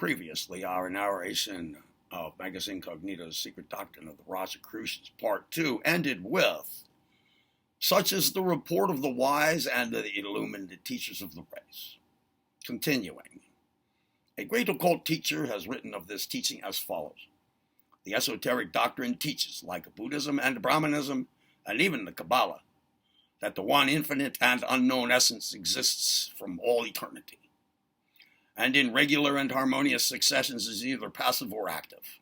Previously, our narration of Magus Incognito's Secret Doctrine of the Rosicrucians, Part 2, ended with, such is the report of the wise and the illumined teachers of the race. Continuing, a great occult teacher has written of this teaching as follows. The esoteric doctrine teaches, like Buddhism and Brahmanism, and even the Kabbalah, that the one infinite and unknown essence exists from all eternity, and in regular and harmonious successions is either passive or active.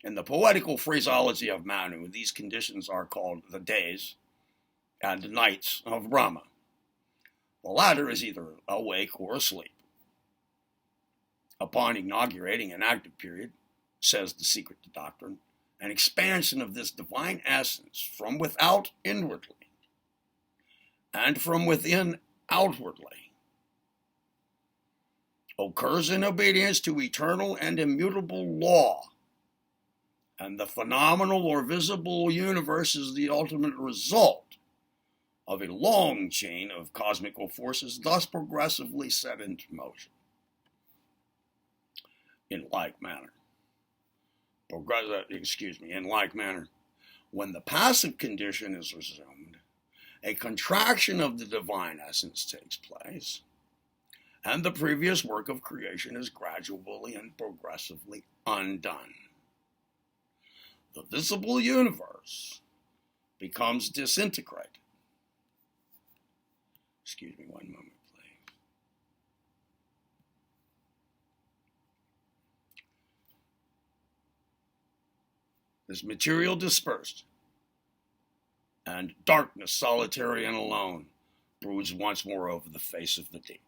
In the poetical phraseology of Manu, these conditions are called the days and nights of Brahma. The latter is either awake or asleep. Upon inaugurating an active period, says the secret to doctrine, an expansion of this divine essence from without inwardly and from within outwardly occurs in obedience to eternal and immutable law, and the phenomenal or visible universe is the ultimate result of a long chain of cosmical forces thus progressively set into motion. In like manner, when the passive condition is resumed, a contraction of the divine essence takes place, and the previous work of creation is gradually and progressively undone. The visible universe becomes disintegrated. Excuse me one moment, please. This material dispersed, and darkness, solitary and alone, broods once more over the face of the deep.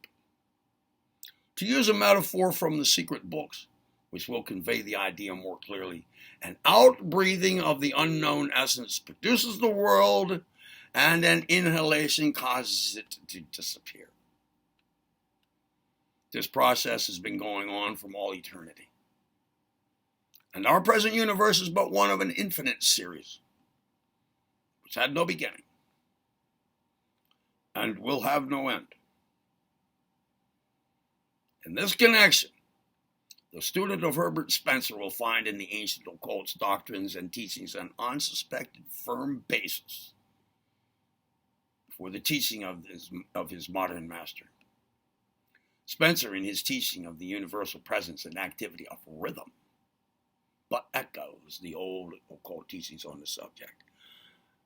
To use a metaphor from the secret books, which will convey the idea more clearly, an outbreathing of the unknown essence produces the world, and an inhalation causes it to disappear. This process has been going on from all eternity. And our present universe is but one of an infinite series, which had no beginning, and will have no end. In this connection, the student of Herbert Spencer will find in the ancient occult's doctrines and teachings an unsuspected firm basis for the teaching of his modern master. Spencer, in his teaching of the universal presence and activity of rhythm, but echoes the old occult teachings on the subject.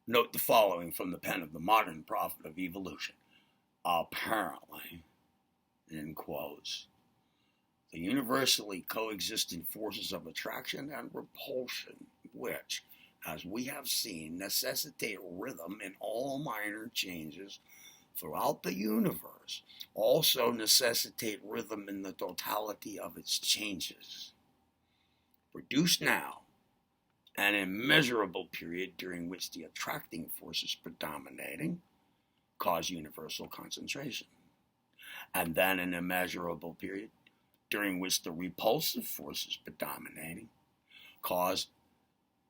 Note the following from the pen of the modern prophet of evolution. Apparently, in quotes, the universally coexisting forces of attraction and repulsion, which, as we have seen, necessitate rhythm in all minor changes throughout the universe, also necessitate rhythm in the totality of its changes. Produce now an immeasurable period during which the attracting forces predominating cause universal concentration, and then an immeasurable period during which the repulsive forces predominating cause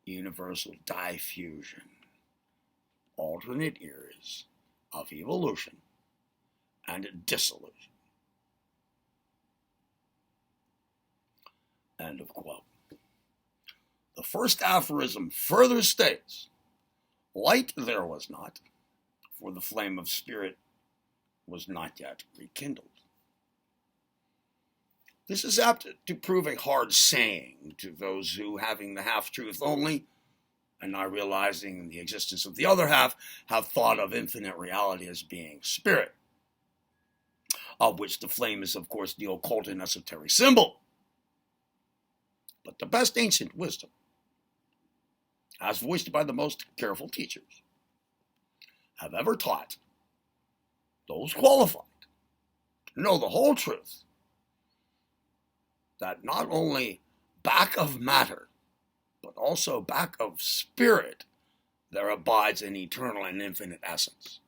universal diffusion, alternate eras of evolution and dissolution. End of quote. The first aphorism further states, light there was not, for the flame of spirit was not yet rekindled. This is apt to prove a hard saying to those who, having the half-truth only, and not realizing the existence of the other half, have thought of infinite reality as being spirit, of which the flame is, of course, the occult and esoteric symbol. But the best ancient wisdom, as voiced by the most careful teachers, have ever taught those qualified to know the whole truth, that not only back of matter, but also back of spirit, there abides an eternal and infinite essence,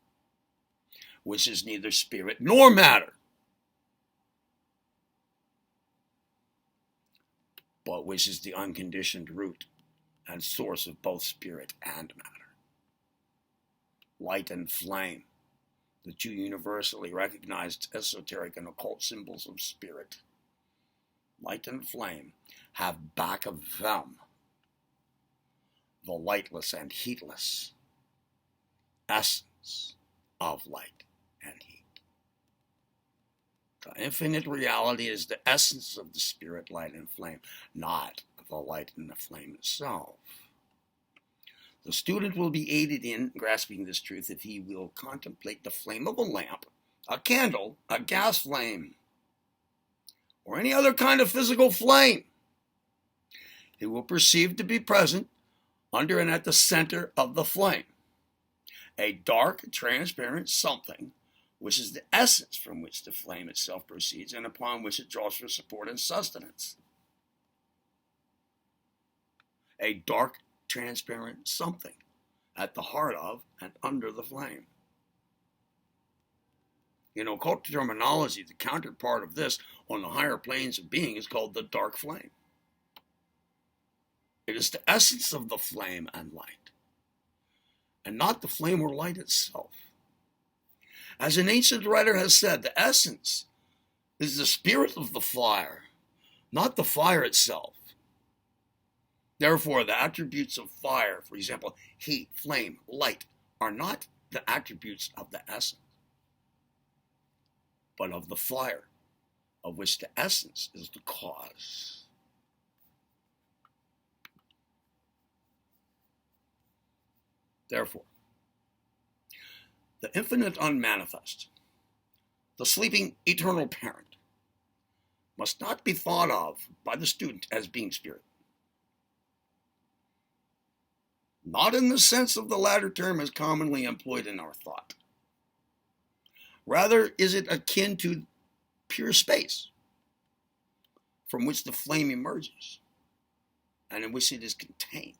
which is neither spirit nor matter, but which is the unconditioned root and source of both spirit and matter. Light and flame, the two universally recognized esoteric and occult symbols of spirit, light and flame, have back of them the lightless and heatless essence of light and heat. The infinite reality is the essence of the spirit, light, and flame, not the light and the flame itself. The student will be aided in grasping this truth if he will contemplate the flame of a lamp, a candle, a gas flame, or any other kind of physical flame. He will perceive to be present under and at the center of the flame a dark, transparent something, which is the essence from which the flame itself proceeds and upon which it draws for support and sustenance. A dark, transparent something at the heart of and under the flame. In occult terminology, the counterpart of this on the higher planes of being is called the dark flame. It is the essence of the flame and light, and not the flame or light itself. As an ancient writer has said, the essence is the spirit of the fire, not the fire itself. Therefore, the attributes of fire, for example, heat, flame, light, are not the attributes of the essence, but of the fire, of which the essence is the cause. Therefore, the infinite unmanifest, the sleeping eternal parent, must not be thought of by the student as being spirit. Not in the sense of the latter term as commonly employed in our thought. Rather, is it akin to pure space, from which the flame emerges, and in which it is contained.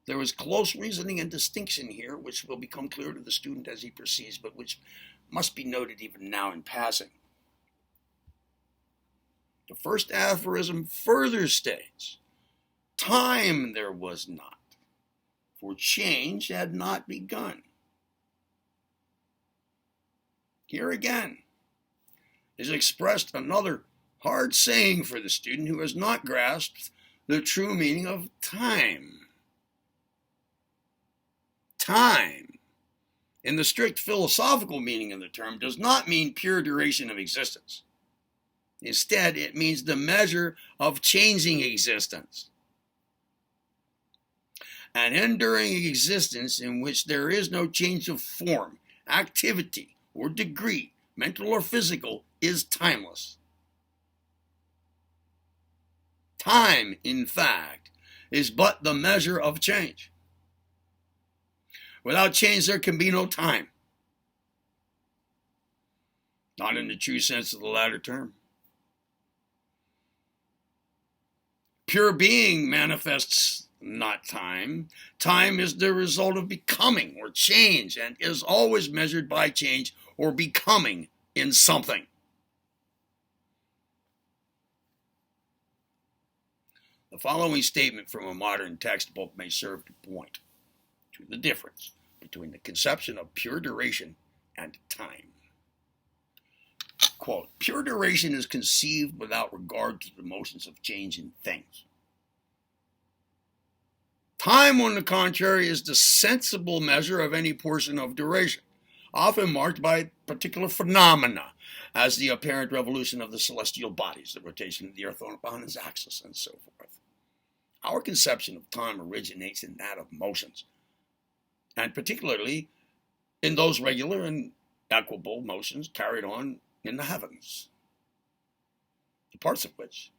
There is close reasoning and distinction here, which will become clear to the student as he proceeds, but which must be noted even now in passing. The first aphorism further states, time there was not, for change had not begun. Here again is expressed another hard saying for the student who has not grasped the true meaning of time. Time, in the strict philosophical meaning of the term, does not mean pure duration of existence. Instead, it means the measure of changing existence. An enduring existence in which there is no change of form, activity, or degree, mental or physical, is timeless. Time, in fact, is but the measure of change. Without change, there can be no time. Not in the true sense of the latter term. Pure being manifests not time. Time is the result of becoming or change and is always measured by change or becoming in something. The following statement from a modern textbook may serve to point to the difference between the conception of pure duration and time. Quote, pure duration is conceived without regard to the motions of change in things. Time, on the contrary, is the sensible measure of any portion of duration, often marked by particular phenomena, as the apparent revolution of the celestial bodies, the rotation of the earth upon its axis, and so forth. Our conception of time originates in that of motions, and particularly in those regular and equable motions carried on in the heavens, the parts of which,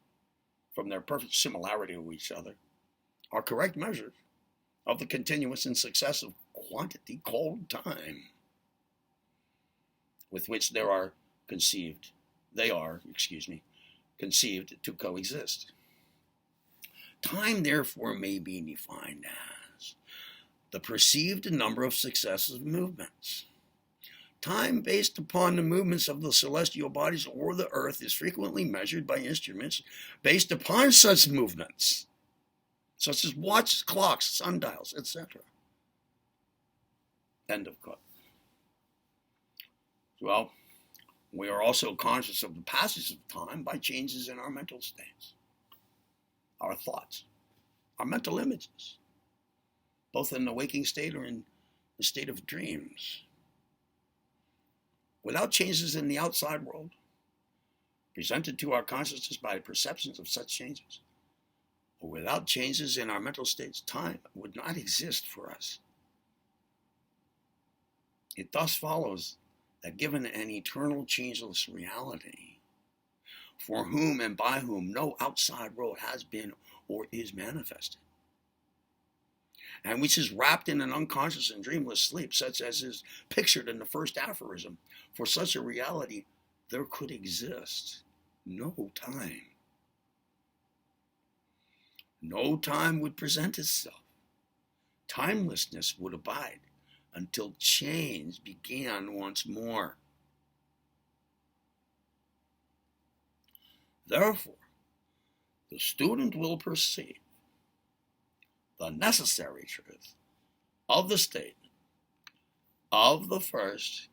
from their perfect similarity to each other, are correct measures of the continuous and successive quantity called time, with which they are conceived to coexist. Time, therefore, may be defined as the perceived number of successive movements. Time based upon the movements of the celestial bodies or the earth is frequently measured by instruments based upon such movements, such as watches, clocks, sundials, etc. End of quote. Well, We are also conscious of the passage of time by changes in our mental states, our thoughts, our mental images, both in the waking state or in the state of dreams. Without changes in the outside world, presented to our consciousness by perceptions of such changes, or without changes in our mental states, time would not exist for us. It thus follows that given an eternal changeless reality, for whom and by whom no outside world has been or is manifested, and which is wrapped in an unconscious and dreamless sleep, such as is pictured in the first aphorism, for such a reality there could exist no time. No time would present itself. Timelessness would abide until change began once more. Therefore, the student will perceive the necessary truth of the statement of the first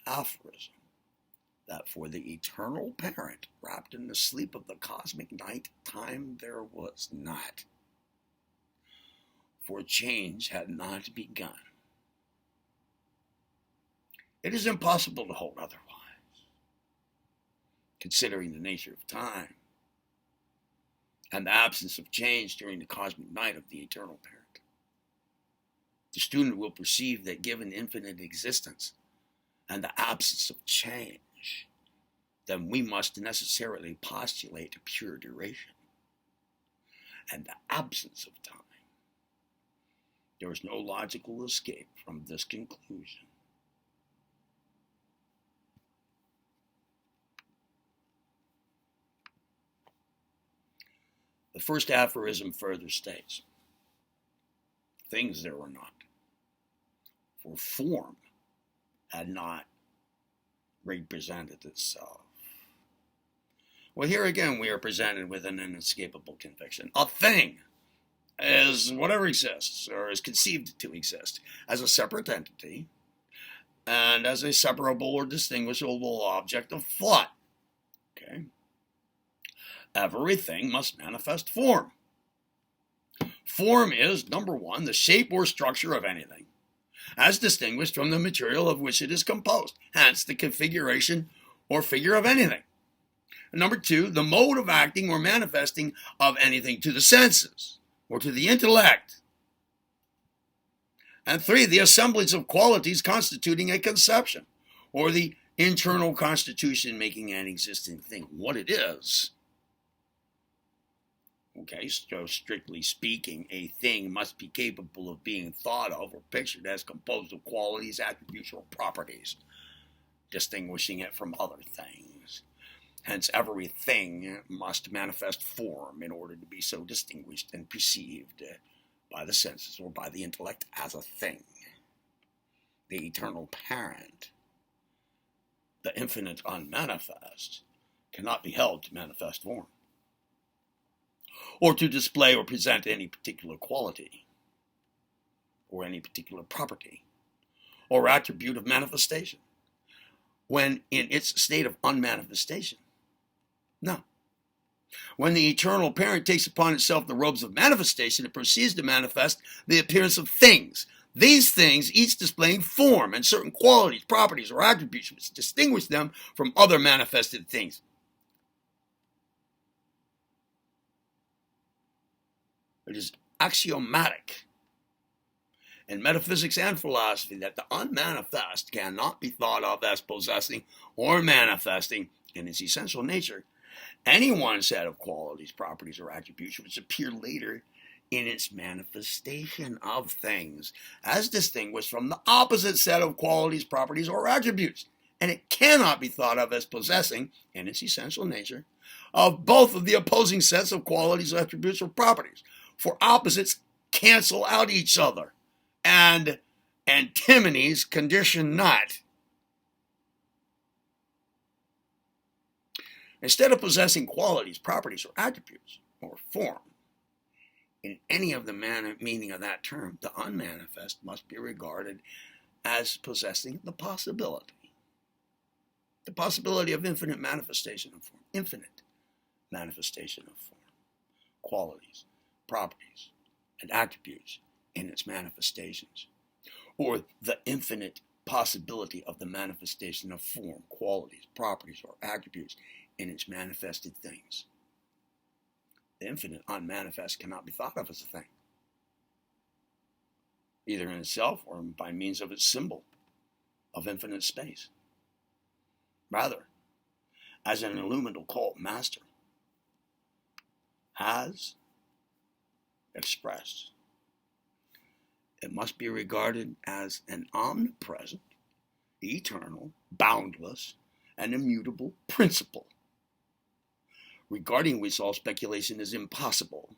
aphorism, that for the eternal parent wrapped in the sleep of the cosmic night, time there was not, for change had not begun. It is impossible to hold otherwise, considering the nature of time and the absence of change during the cosmic night of the eternal parent. The student will perceive that given infinite existence and the absence of change, then we must necessarily postulate pure duration and the absence of time. There is no logical escape from this conclusion. The first aphorism further states, things there were not, for form had not represented itself. Well, here again we are presented with an inescapable conviction. A thing is whatever exists or is conceived to exist as a separate entity and as a separable or distinguishable object of thought. Okay? Everything must manifest form. Form is, number one, the shape or structure of anything, as distinguished from the material of which it is composed, hence the configuration or figure of anything. And number two, the mode of acting or manifesting of anything to the senses or to the intellect. And three, the assemblage of qualities constituting a conception, or the internal constitution making an existing thing what it is. Okay, so strictly speaking, a thing must be capable of being thought of or pictured as composed of qualities, attributes, or properties, distinguishing it from other things. Hence, everything must manifest form in order to be so distinguished and perceived by the senses or by the intellect as a thing. The eternal parent, the infinite unmanifest, cannot be held to manifest form, or to display or present any particular quality, or any particular property, or attribute of manifestation, when in its state of unmanifestation. No. When the eternal parent takes upon itself the robes of manifestation, it proceeds to manifest the appearance of things. These things, each displaying form and certain qualities, properties, or attributes which distinguish them from other manifested things. It is axiomatic in metaphysics and philosophy that the unmanifest cannot be thought of as possessing or manifesting in its essential nature any one set of qualities, properties, or attributes which appear later in its manifestation of things, as distinguished from the opposite set of qualities, properties, or attributes. And it cannot be thought of as possessing, in its essential nature, of both of the opposing sets of qualities, attributes, or properties. For opposites cancel out each other, and antinomies condition not. Instead of possessing qualities, properties, or attributes, or form, in any of the meaning of that term, the unmanifest must be regarded as possessing the possibility, The possibility of infinite manifestation of form. Infinite manifestation of form. Qualities, properties, and attributes in its manifestations. Or the infinite possibility of the manifestation of form, qualities, properties, or attributes in its manifested things. The infinite unmanifest cannot be thought of as a thing, either in itself or by means of its symbol of infinite space. Rather, as an illumined occult master has expressed, it must be regarded as an omnipresent, eternal, boundless, and immutable principle, regarding which all speculation is impossible,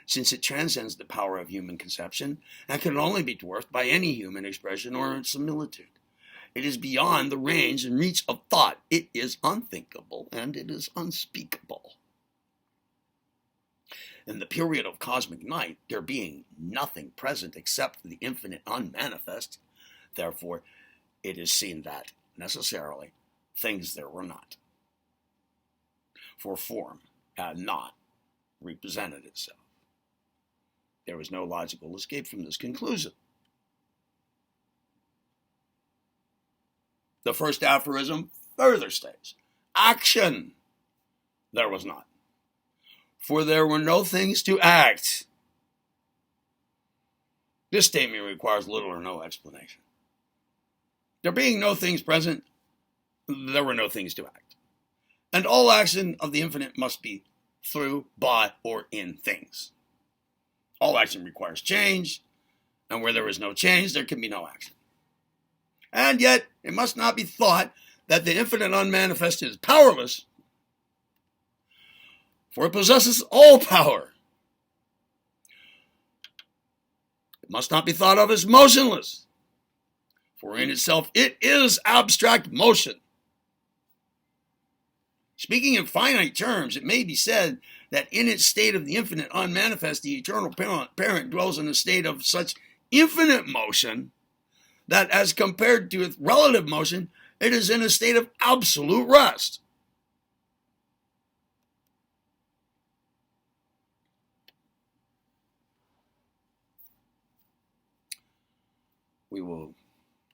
since it transcends the power of human conception and can only be dwarfed by any human expression or similitude. It is beyond the range and reach of thought. It is unthinkable and it is unspeakable. In the period of cosmic night, there being nothing present except the infinite unmanifest, therefore it is seen that, necessarily, things there were not. For form had not represented itself. There was no logical escape from this conclusion. The first aphorism further states, action there was not, for there were no things to act. This statement requires little or no explanation. There being no things present, there were no things to act. And all action of the infinite must be through, by, or in things. All action requires change, and where there is no change, there can be no action. And yet, it must not be thought that the infinite unmanifested is powerless, for it possesses all power. It must not be thought of as motionless, for in itself it is abstract motion. Speaking in finite terms, it may be said that in its state of the infinite unmanifest, the eternal parent dwells in a state of such infinite motion that as compared to its relative motion, it is in a state of absolute rest. We will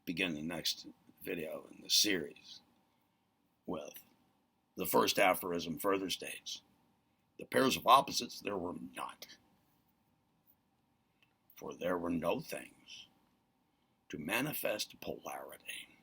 begin the next video in the series with the first aphorism further states, the pairs of opposites there were not, for there were no things to manifest polarity.